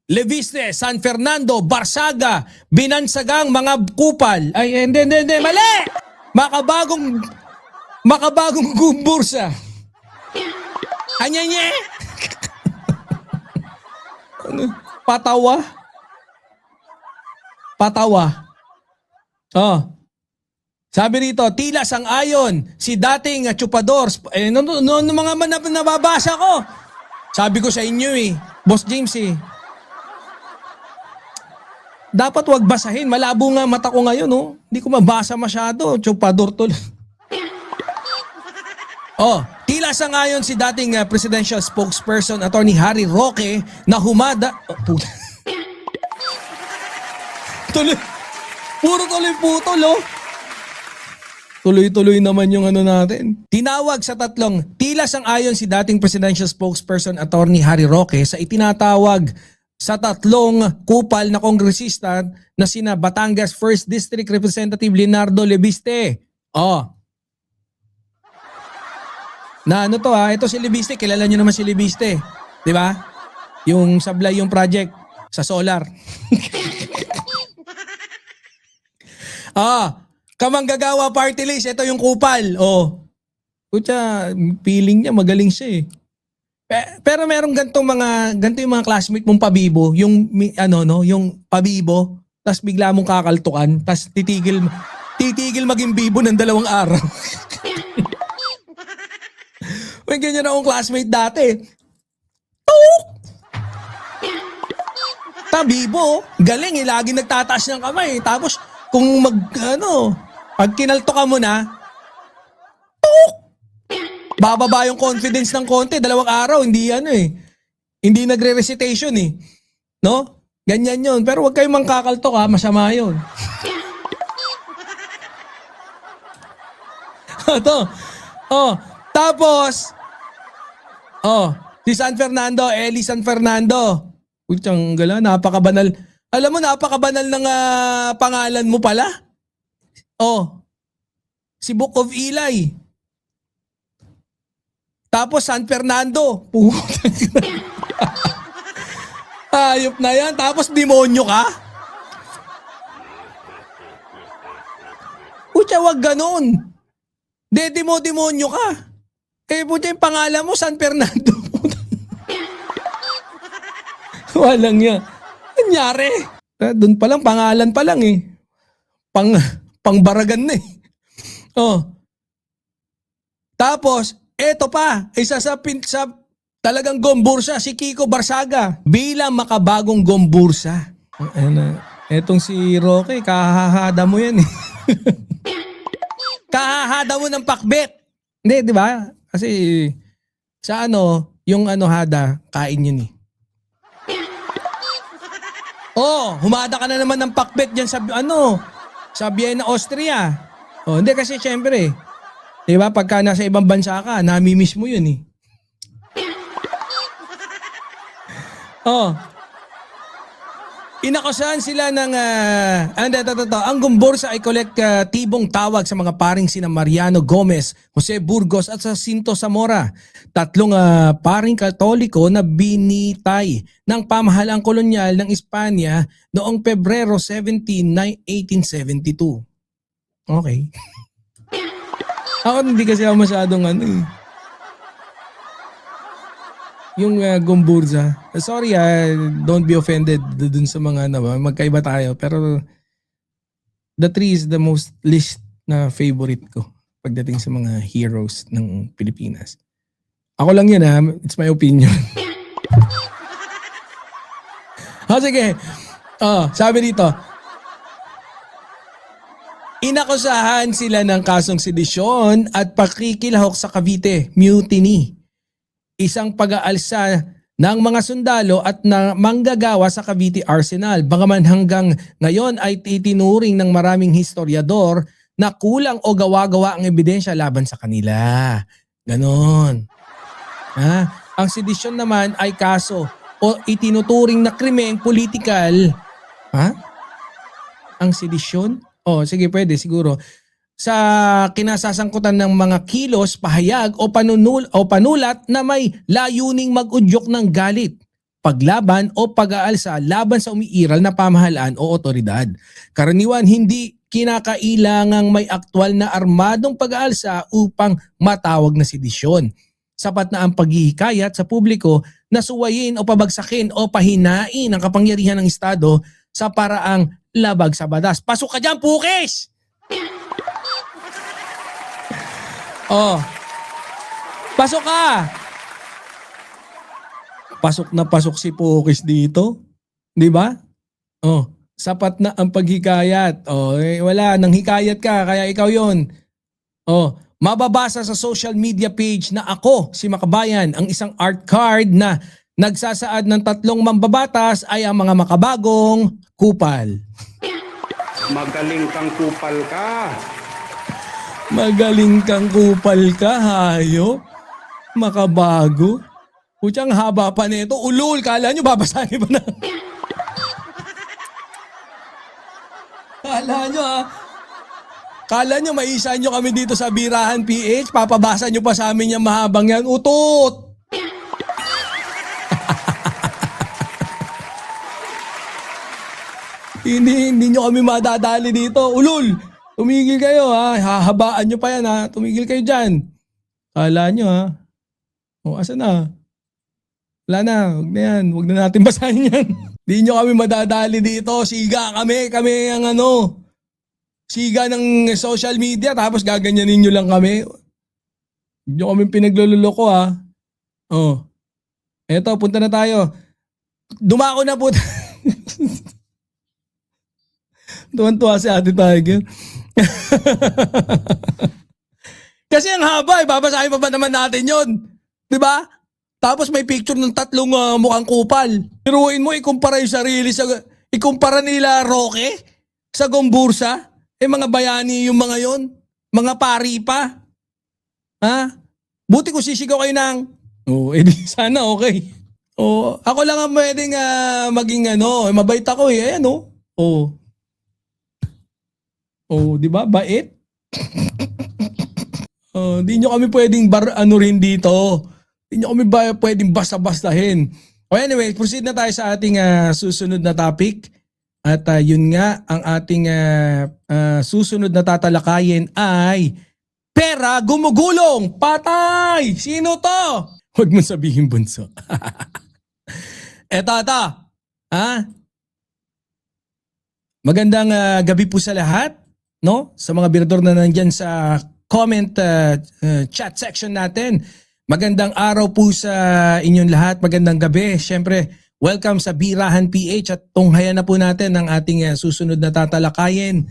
Leviste, San Fernando, Barsaga, binansagang mga kupal. Ay, hindi, mali! Makabagong gumbursa. Anyanye! Patawa. Oh. Sabi rito, tila sang-ayon si dating chupador. Noon mga nababasa ko. Sabi ko sa inyo Boss James dapat wag basahin. Malabo nga mata ko ngayon Hindi ko mabasa masyado. Chupador tol. Tila sang-ayon si dating presidential spokesperson Attorney Harry Roque na humada. Puro tuloy-putol Tuloy-tuloy naman yung natin. Tinawag sa tila sang-ayon si dating presidential spokesperson Attorney Harry Roque sa itinatawag sa tatlong kupal na kongresista na sina Batangas 1st District Representative Leonardo Leviste. Na ito si Leviste, kilala nyo naman si Leviste. 'Di ba? Yung sablay yung project sa solar. Kamanggagawa party list, ito yung kupal. Kutya, feeling niya magaling siya Pero meron ganito yung mga classmate mong pabibo, yung yung pabibo, tas bigla mong kakaltukan, tas titigil maging bibo ng 2 araw. May ganyan akong classmate dati. Tabibo, galing lagi nagtataas ng kamay. Tapos kung pag kinalto ka mo na, bababa yung confidence ng konti, 2 araw, hindi hindi nagre-recitation No? Ganyan yun. Pero wag kayong mangkakalto masama yun. Tapos, si San Fernando, Eli San Fernando. Putyang gala, napakabanal. Alam mo, napakabanal ng pangalan mo pala. Si Book of Eli. Tapos San Fernando. Ayop na yan. Tapos demonyo ka? Putya, wag ganon. Demonyo ka. Kaya putya yung pangalan mo, San Fernando. Walang yan. Nangyari. Doon pa lang, pangalan pa lang Pangbaragan na Tapos, eto pa, isa sa talagang gombursa, si Kiko Barsaga. Bilang makabagong gombursa. Etong si Roque, kahahada mo yan Kahahada mo ng pakbet. Hindi, di ba? Kasi sa yung hada, kain yun humada ka na naman ng pakbet dyan sa sa Vienna, Austria. Hindi kasi syempre, di ba, pagka nasa ibang bansa ka, namimiss mo yun Inakusahan sila ng ang gumbursa ay kolektibong tawag sa mga paring sina Mariano Gomez, Jose Burgos at Jacinto Zamora. 3 paring Katoliko na binitay ng pamahalaang kolonyal ng Espanya noong Pebrero 17, 1872. Okay. Ako hindi kasi ako masyadong yung gumbursa. Sorry don't be offended dun sa mga magkaiba tayo. Pero the 3 is the most least na favorite ko pagdating sa mga heroes ng Pilipinas. Ako lang yun it's my opinion. Sige. Sabi dito, inakusahan sila ng kasong sedisyon at pakikilahok sa Cavite, mutiny. Isang pag-aalsa ng mga sundalo at na manggagawa sa Cavite Arsenal. Bagaman hanggang ngayon ay itinuring ng maraming historiador na kulang o gawa-gawa ang ebidensya laban sa kanila. Ganon. Ang sedisyon naman ay kaso o itinuturing na krimeng politikal. Ang sedisyon? Sige, pwede siguro. Sa kinasasangkutan ng mga kilos, pahayag o panulat na may layuning mag-udyok ng galit paglaban o pag-aalsa laban sa umiiral na pamahalaan o otoridad. Karaniwan hindi kinakailangang may aktwal na armadong pag-aalsa upang matawag na sedisyon. Sapat na ang paghihikayat sa publiko na suwayin o pabagsakin o pahinain ang kapangyarihan ng Estado sa paraang labag sa batas. Pasok ka dyan, pukis! Oh, pasok ka! Pasok si Pukis dito. Di ba? Oh, sapat na ang paghikayat. Oh, wala, nang hikayat ka, kaya ikaw yon. Oh, mababasa sa social media page na ako, si Makabayan, ang isang art card na nagsasaad ng 3 mambabatas ay ang mga makabagong kupal. Magaling kang kupal ka. Magaling kang kupal ka, hayo. Makabago. Putyang haba pa nito. Ulul, kala nyo babasahin pa na. Kala nyo maisa nyo kami dito sa Birahan PH, papabasa nyo pa sa amin yung mahabang yan. Utot! hindi nyo kami madadali dito. Ulul, tumigil kayo ha. Hahabaan nyo pa yan ha. Tumigil kayo dyan. Kala nyo ha. O, asa na? Wala na, huwag na yan. Huwag na natin basahin yan. Di nyo kami madadali dito. Siga kami ang siga ng social media tapos gaganyanin nyo lang kami. Huwag nyo kami pinaglululoko ha. Oh. Eto, punta na tayo. Dumako na po. Tuwan-tuwa si Ate Tiger. Kasi ang haba, babasahin pa ba naman natin yon? Diba? Tapos may picture ng 3 mukhang kupal. Piruin mo, ikumpara yung sarili ikumpara nila Roque sa Gombursa. Mga bayani yung mga yon. Mga pari pa. Ha? Buti kung sisigaw kayo ng, edi sana okay. Ako lang ang pwedeng maging mabait ako eh. Ayan di ba? Bait. Di nyo kami pwedeng rin dito. Hindi nyo kami pwedeng basta-bastahin. Anyway, proceed na tayo sa ating susunod na topic. At yun nga, ang ating susunod na tatalakayin ay pera gumugulong! Patay! Sino to? Huwag mo sabihin bunso. Eto. Magandang gabi po sa lahat. No? Sa mga birador na nandyan sa comment chat section natin. Magandang araw po sa inyong lahat. Magandang gabi. Siyempre, welcome sa Birahan PH at tunghayan na po natin ang ating susunod na tatalakayin.